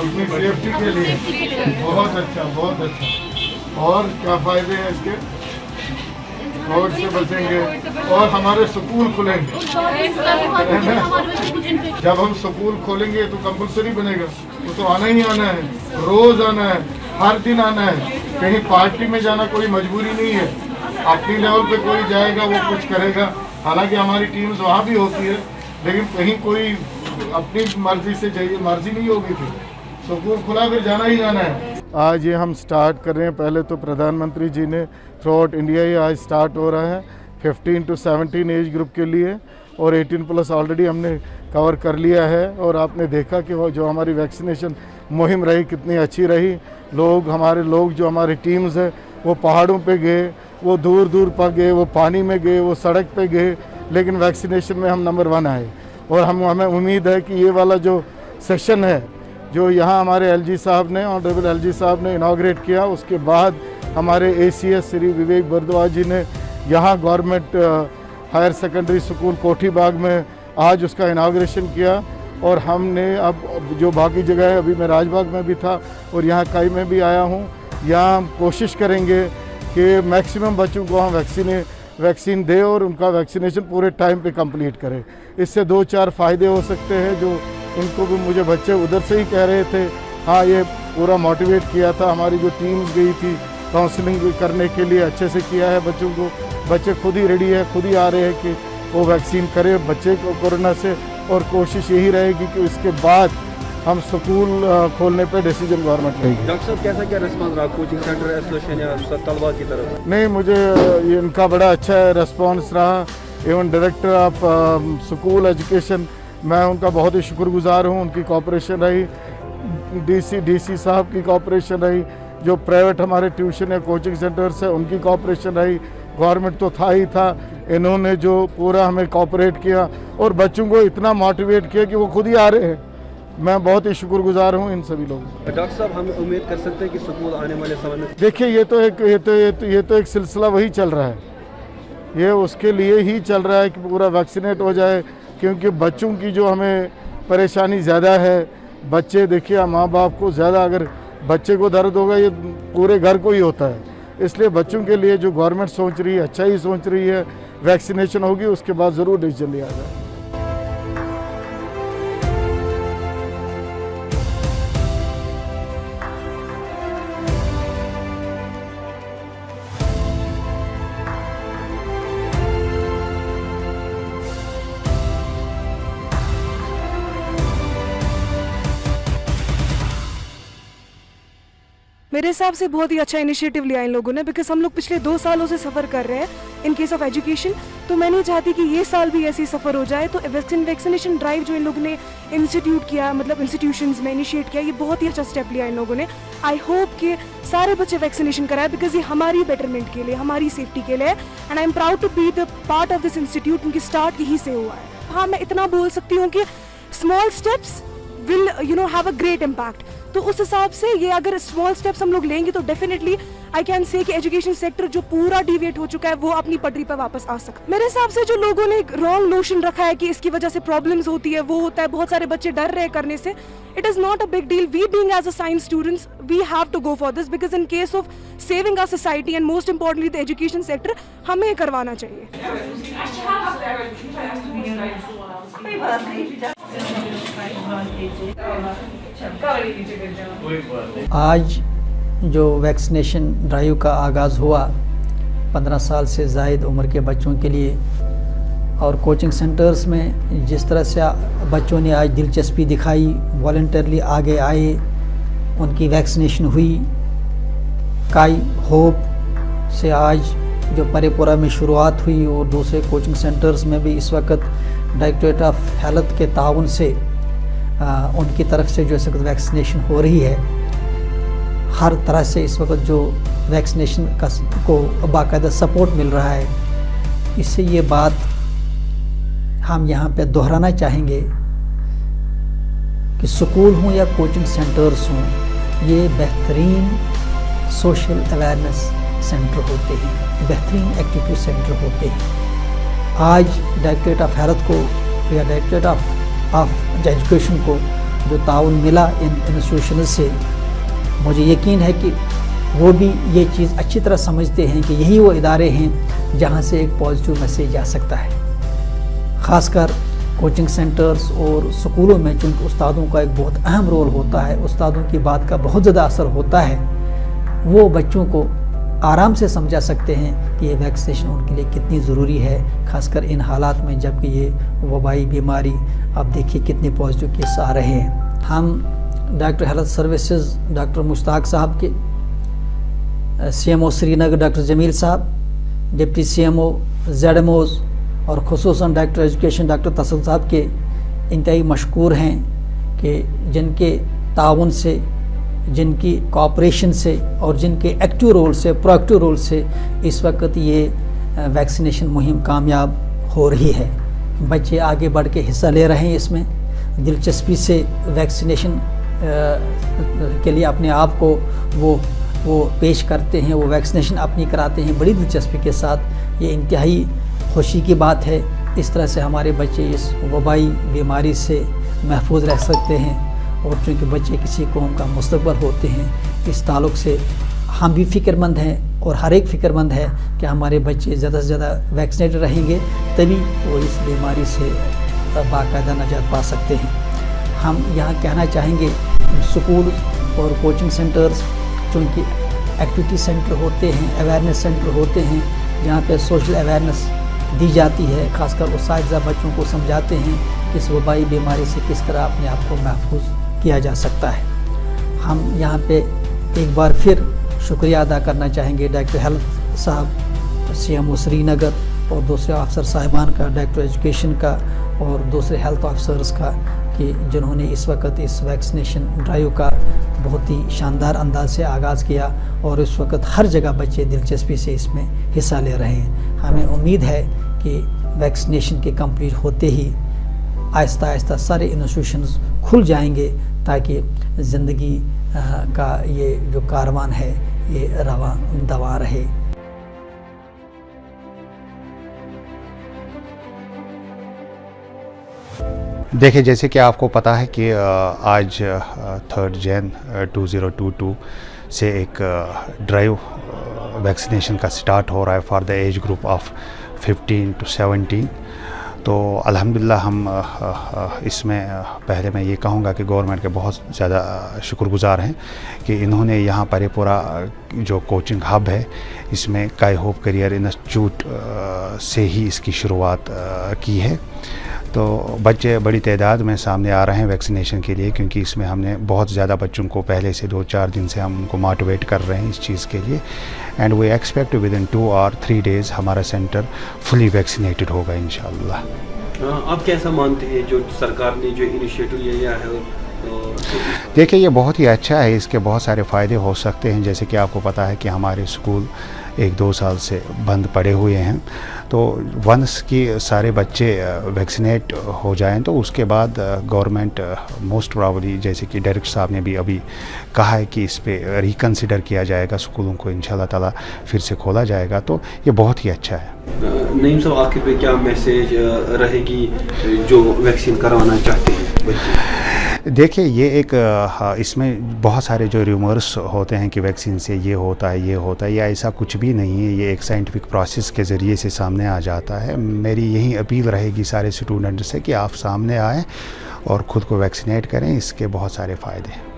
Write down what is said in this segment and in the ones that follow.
अपनी सेफ्टी के लिए बहुत अच्छा। और क्या फायदे हैं इसके? कोविड से बचेंगे और हमारे स्कूल खुलेंगे। जब हम स्कूल खोलेंगे तो कंपलसरी बनेगा, तो आना ही आना है, रोज आना है, हर दिन आना है। कहीं पार्टी में जाना कोई मजबूरी नहीं है, अपनी लेवल पे कोई जाएगा वो कुछ करेगा। हालांकि हमारी टीम्स वहाँ भी होती है, लेकिन कहीं कोई अपनी मर्जी से चाहिए, मर्जी नहीं होगी फिर स्कूल खुला फिर जाना ही जाना है। आज ये हम स्टार्ट कर रहे हैं। पहले तो प्रधानमंत्री जी ने थ्रू आउट इंडिया ही आज स्टार्ट हो रहा है 15 to 17 एज ग्रुप के लिए, और 18+ ऑलरेडी हमने कवर कर लिया है। और आपने देखा कि वो जो हमारी वैक्सीनेशन मुहिम रही कितनी अच्छी रही। हमारे लोग जो हमारी टीम्स है वो पहाड़ों पे गए, वो दूर दूर पर गए, वो पानी में गए, वो सड़क पे गए, लेकिन वैक्सीनेशन में हम नंबर 1 आए। और हमें उम्मीद है कि ये वाला जो सेशन है जो यहाँ हमारे एलजी साहब ने, ऑनरेबल एलजी साहब ने इनाग्रेट किया, उसके बाद हमारे ACS श्री विवेक भारद्वाज जी ने यहाँ गवर्नमेंट हायर सेकेंडरी स्कूल कोठी बाग में आज उसका इनाग्रेशन किया। और हमने अब जो बाकी जगह है, अभी मैं राजबाग में भी था और यहाँ काई में भी आया हूँ, यहाँ हम कोशिश करेंगे कि मैक्सिमम बच्चों को हम वैक्सीन दें और उनका वैक्सीनेशन पूरे टाइम पे कंप्लीट करें। इससे 2-4 फ़ायदे हो सकते हैं जो इनको भी मुझे बच्चे उधर से ही कह रहे थे। हाँ, ये पूरा मोटिवेट किया था, हमारी जो टीम्स गई थी काउंसलिंग करने के लिए अच्छे से किया है बच्चों को। बच्चे खुद ही रेडी है, खुद ही आ रहे हैं कि वो वैक्सीन करें बच्चे को कोरोना से। और कोशिश यही रहेगी कि इसके बाद हम स्कूल खोलने पे डिसीजन गवर्नमेंट लेगी। डॉक्टर साहब कैसा क्या रिस्पांस रहा कोचिंग सेंटर एसोसिएशन या तलबा की तरफ? नहीं, मुझे इनका बड़ा अच्छा रिस्पांस रहा। Even director of school education, मैं उनका बहुत ही शुक्रगुजार हूँ। उनकी कोऑपरेशन रही, डीसी साहब की कोऑपरेशन रही, जो प्राइवेट हमारे ट्यूशन या कोचिंग सेंटर्स है उनकी कोऑपरेशन रही। गवर्नमेंट तो था ही था, इन्होंने जो पूरा हमें कोऑपरेट किया और बच्चों को इतना मोटिवेट किया कि वो खुद ही आ रहे हैं। मैं बहुत ही शुक्रगुजार हूँ इन सभी लोगों को। डॉक्टर साहब, हम उम्मीद कर सकते हैं कि स्कूल आने वाले समय में, देखिए ये तो एक सिलसिला वही चल रहा है, ये उसके लिए ही चल रहा है कि पूरा वैक्सीनेट हो जाए। क्योंकि बच्चों की जो हमें परेशानी ज़्यादा है, बच्चे देखिए माँ बाप को ज़्यादा, अगर बच्चे को दर्द होगा ये पूरे घर को ही होता है। इसलिए बच्चों के लिए जो गवर्नमेंट सोच रही है अच्छा ही सोच रही है। वैक्सीनेशन होगी उसके बाद ज़रूर डिसीजन लिया जाए। मेरे हिसाब से बहुत ही अच्छा इनिशिएटिव लिया इन लोगों ने, बिकॉज हम लोग पिछले 2 सालों से सफ़र कर रहे हैं इन केस ऑफ एजुकेशन। तो मैं नहीं चाहती कि ये साल भी ऐसी सफ़र हो जाए। तो वैक्सीनेशन ड्राइव जो इन लोगों ने इंस्टीट्यूट किया, मतलब इंस्टीट्यूशंस में इनिशिएट किया, ये बहुत ही अच्छा स्टेप लिया इन लोगों ने। आई होप कि सारे बच्चे वैक्सीनेशन कराए, बिकॉज ये हमारी बेटरमेंट के लिए, हमारी सेफ्टी के लिए। And I am proud to be the part of this institute, क्योंकि स्टार्ट यहीं से हुआ है। हाँ, मैं इतना बोल सकती हूँ कि small steps will have a great impact. तो उस हिसाब से ये अगर स्मॉल स्टेप्स हम लोग लेंगे तो डेफिनेटली आई कैन से कि एजुकेशन सेक्टर जो पूरा डिविएट हो चुका है वो अपनी पटरी पर वापस आ सकता है। मेरे हिसाब से जो लोगों ने रॉन्ग नोशन रखा है कि इसकी वजह से प्रॉब्लम्स होती है, वो होता है, बहुत सारे बच्चे डर रहे करने से, it is not a big deal. We being as a science students we have to go for this, because in case of saving our society and most importantly the education sector, हमें करवाना चाहिए। आज जो vaccination drive का आगाज़ हुआ 15 साल से ज़ायद उम्र के बच्चों के लिए, और कोचिंग सेंटर्स में जिस तरह से बच्चों ने आज दिलचस्पी दिखाई, वॉलंटरली आगे आए, उनकी वैक्सीनेशन हुई। काई होप से आज जो परेपुरा में शुरुआत हुई और दूसरे कोचिंग सेंटर्स में भी इस वक्त डायरेक्टरेट ऑफ हेल्थ के ताउन से उनकी तरफ से जो इस वक्त वैक्सीनेशन हो रही है। हर तरह से इस वक्त जो वैक्सीनेशन को बाकायदा सपोर्ट मिल रहा है। इससे ये बात हम यहाँ पे दोहराना चाहेंगे कि स्कूल हों या कोचिंग सेंटर्स हों, ये बेहतरीन सोशल अवेयरनेस सेंटर होते हैं, बेहतरीन एक्टिविटी सेंटर होते हैं। आज डायरेक्टरेट ऑफ हेल्थ को या डायरेक्टरेट ऑफ एजुकेशन को जो ताउन मिला इन इंस्टीट्यूशन से, मुझे यकीन है कि वो भी ये चीज़ अच्छी तरह समझते हैं कि यही वो इदारे हैं जहाँ से एक पॉजिटिव मैसेज जा सकता है। ख़ासकर कोचिंग सेंटर्स और स्कूलों में चूँकि उस्तादों का एक बहुत अहम रोल होता है, उस्तादों की बात का बहुत ज़्यादा असर होता है, वो बच्चों को आराम से समझा सकते हैं कि ये वैक्सीनेशन उनके लिए कितनी ज़रूरी है, ख़ासकर इन हालात में जबकि ये वबाई बीमारी, अब देखिए कितने पॉजिटिव केस आ रहे हैं। हम doctor health services doctor Mushtaq साहब के, CMO श्रीनगर डॉक्टर जमील साहब, डिप्टी CMO ZMOs और खुसूसन डॉक्टर एजुकेशन डॉक्टर तसल्लुत साहब के इंतहाई मशकूर हैं कि जिनके ताउन से, जिनकी कोऑपरेशन से और जिनके एक्टिव रोल से, प्रोएक्टिव रोल से इस वक्त ये वैक्सीनेशन मुहिम कामयाब हो रही है। बच्चे आगे बढ़ के हिस्सा ले रहे हैं, इसमें दिलचस्पी से वैक्सीनेशन के लिए अपने आप को वो पेश करते हैं, वो वैक्सीनेशन अपनी कराते हैं बड़ी दिलचस्पी के साथ। ये इंतहाई खुशी की बात है। इस तरह से हमारे बच्चे इस वबाई बीमारी से महफूज रह सकते हैं और चूँकि बच्चे किसी कौम का मुस्तकबिल होते हैं, इस ताल्लुक़ से हम भी फ़िक्रमंद हैं और हर एक फ़िक्रमंद है कि हमारे बच्चे ज़्यादा से ज़्यादा वैक्सीनेटेड रहेंगे तभी वो इस बीमारी से बाकायदा निजात पा सकते हैं। हम यहाँ कहना चाहेंगे स्कूल और कोचिंग सेंटर्स चूँकि एक्टिविटी सेंटर होते हैं, अवेयरनेस सेंटर होते हैं, जहाँ पे सोशल अवेयरनेस दी जाती है, ख़ासकर उस्ताद बच्चों को समझाते हैं कि इस वबाई बीमारी से किस तरह अपने आप को महफूज किया जा सकता है। हम यहाँ पे एक बार फिर शुक्रिया अदा करना चाहेंगे डायरेक्टर हेल्थ साहब, CMO श्रीनगर और दूसरे अफसर साहिबान का, डायरेक्टर एजुकेशन का और दूसरे हेल्थ ऑफिसर्स का, कि जिन्होंने इस वक्त इस वैक्सीनेशन ड्राइव का बहुत ही शानदार अंदाज से आगाज़ किया और इस वक्त हर जगह बच्चे दिलचस्पी से इसमें हिस्सा ले रहे हैं। हमें उम्मीद है कि वैक्सीनेशन के कंप्लीट होते ही आहिस्ता आहिस्ता सारे इंस्टीट्यूशंस खुल जाएंगे ताकि ज़िंदगी का ये जो कारवान है ये रवा दवा रहे। देखिए, जैसे कि आपको पता है कि आज 3 जैन 2022 से एक ड्राइव वैक्सीनेशन का स्टार्ट हो रहा है for the age group of 15 to 17। तो अल्हम्दुलिल्लाह हम इसमें पहले मैं ये कहूँगा कि गवर्नमेंट के बहुत ज़्यादा शुक्रगुज़ार हैं कि इन्होंने यहाँ परेपुरा जो कोचिंग हब है इसमें काई होप करियर इंस्टीट्यूट से ही इसकी शुरुआत की है। तो बच्चे बड़ी तादाद में सामने आ रहे हैं वैक्सीनेशन के लिए, क्योंकि इसमें हमने बहुत ज़्यादा बच्चों को पहले से 2-4 दिन से हम उनको मोटिवेट कर रहे हैं इस चीज़ के लिए। And we expect within 2 or 3 days हमारा सेंटर फुली वैक्सीनेटेड होगा इंशाअल्लाह। आप कैसा मानते हैं जो सरकार ने जो इनिशिएटिव लिया है? देखिए, ये बहुत ही अच्छा है, इसके बहुत सारे फ़ायदे हो सकते हैं। जैसे कि आपको पता है कि हमारे स्कूल 1-2 साल से बंद पड़े हुए हैं, तो वंस कि सारे बच्चे वैक्सीनेट हो जाएं तो उसके बाद गवर्नमेंट मोस्ट प्रॉबली, जैसे कि डायरेक्टर साहब ने भी अभी कहा है कि इस पे रिकन्सिडर किया जाएगा, स्कूलों को इंशाल्लाह ताला फिर से खोला जाएगा। तो ये बहुत ही अच्छा है। नईम साहब, आखिर पे क्या मैसेज रहेगी जो वैक्सीन करवाना चाहते हैं बच्चे? देखिए, ये एक इसमें बहुत सारे जो रूमर्स होते हैं कि वैक्सीन से ये होता है, ये होता है, या ऐसा कुछ भी नहीं है। ये एक साइंटिफिक प्रोसेस के ज़रिए से सामने आ जाता है। मेरी यही अपील रहेगी सारे स्टूडेंट से कि आप सामने आएँ और ख़ुद को वैक्सीनेट करें, इसके बहुत सारे फ़ायदे हैं।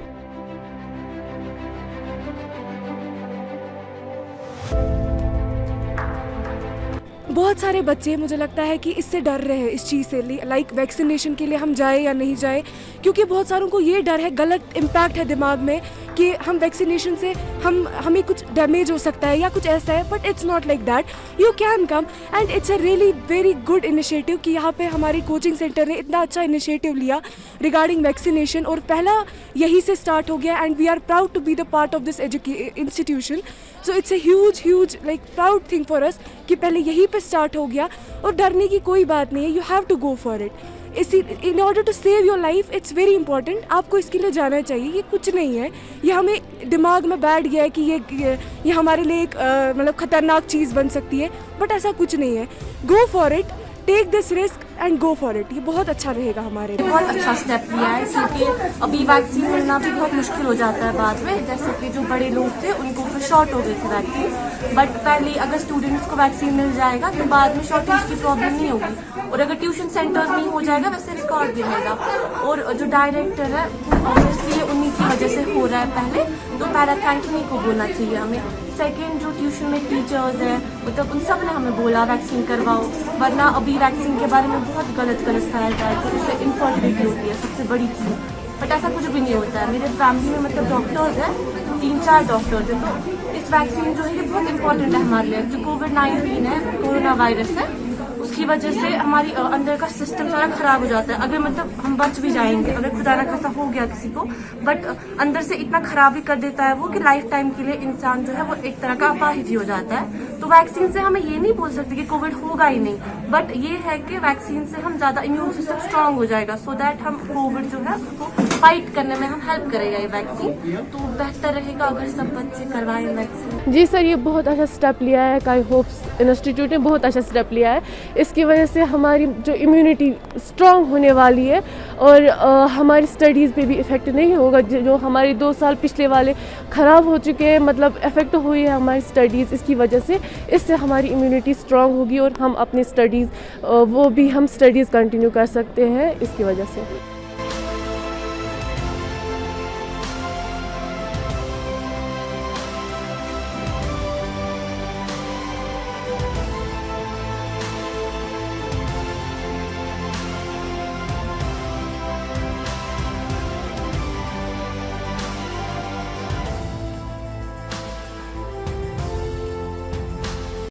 बहुत सारे बच्चे मुझे लगता है कि इससे डर रहे हैं, इस चीज़ से, लाइक वैक्सीनेशन के लिए हम जाए या नहीं जाए, क्योंकि बहुत सारों को ये डर है, गलत इम्पैक्ट है दिमाग में कि हम वैक्सीनेशन से हमें कुछ डैमेज हो सकता है या कुछ ऐसा है, but it's not like that. You can come and it's a really very good initiative कि यहाँ पे हमारे कोचिंग सेंटर ने इतना अच्छा इनिशिएटिव लिया रिगार्डिंग वैक्सीनेशन, और पहला यही से स्टार्ट हो गया and we are proud to be the part of this institution. So it's a huge like proud thing for us कि पहले यहीं पे स्टार्ट हो गया, और डरने की कोई बात नहीं है. You have to go for it. In order to save your life it's very important. आपको इसके लिए जाना चाहिए. ये कुछ नहीं है, ये हमें दिमाग में बैठ गया है कि ये हमारे लिए एक मतलब ख़तरनाक चीज़ बन सकती है, बट ऐसा कुछ नहीं है. Go for it, take this risk and go for it. ये बहुत अच्छा रहेगा हमारे लिए. बहुत अच्छा स्टेप लिया है, क्योंकि अभी वैक्सीन मिलना भी बहुत मुश्किल हो जाता है बाद में. जैसे कि जो बड़े लोग थे उनको फिर शॉर्ट हो गए थे वैक्सीन, बट पहले अगर स्टूडेंट्स को वैक्सीन मिल जाएगा तो बाद में शॉर्टेज की प्रॉब्लम नहीं होगी. और अगर ट्यूशन सेंटर्स में हो जाएगा वैसे रिकॉर्ड भी मिलेगा. और जो डायरेक्टर है ऑब्वियसली उन्हीं की वजह से हो रहा है पहले, तो पहला थैंक उन्हीं को बोलना चाहिए हमें. सेकेंड, जो ट्यूशन में टीचर्स हैं मतलब उन सब ने हमें बोला वैक्सीन करवाओ, वरना अभी वैक्सीन के बारे में बहुत गलत फैलाया जाता है कि इससे इनफर्टिलिटी होती है सबसे बड़ी चीज़, बट ऐसा कुछ भी नहीं होता है. मेरे फैमिली में मतलब डॉक्टर्स हैं, 3-4 डॉक्टर्स हैं, तो इस वैक्सीन जो है ये बहुत इंपॉर्टेंट है हमारे लिए. जो कोविड-19 है, कोरोना वायरस है, उसकी वजह से हमारी अंदर का सिस्टम सारा खराब हो जाता है. अगर मतलब हम बच भी जाएंगे, अगर खुदा ना खासा हो गया किसी को, बट अंदर से इतना खराबी कर देता है वो कि लाइफ टाइम के लिए इंसान जो है वो एक तरह का अपाहिज हो जाता है. तो वैक्सीन से हमें ये नहीं बोल सकते कि कोविड होगा ही नहीं, बट ये है कि वैक्सीन से हम ज़्यादा इम्यून सिस्टम स्ट्रांग हो जाएगा, सो दैट हम कोविड जो है उसको फाइट करने में हम हेल्प करेगा ये वैक्सीन. तो बेहतर रहेगा अगर सब बच्चे करवाएं वैक्सीन. जी सर, ये बहुत अच्छा स्टेप लिया है काई होप्स इंस्टीट्यूट ने, बहुत अच्छा स्टेप लिया है. इसकी वजह से हमारी जो इम्यूनिटी स्ट्रांग होने वाली है और हमारी स्टडीज़ पे भी इफ़ेक्ट नहीं होगा. जो हमारे 2 साल पिछले वाले ख़राब हो चुके हैं, मतलब इफ़ेक्ट हुई है हमारी स्टडीज़ इसकी वजह से. इससे हमारी इम्यूनिटी स्ट्रांग होगी और हम अपनी स्टडीज़ वो भी हम स्टडीज़ कंटिन्यू कर सकते हैं इसकी वजह से.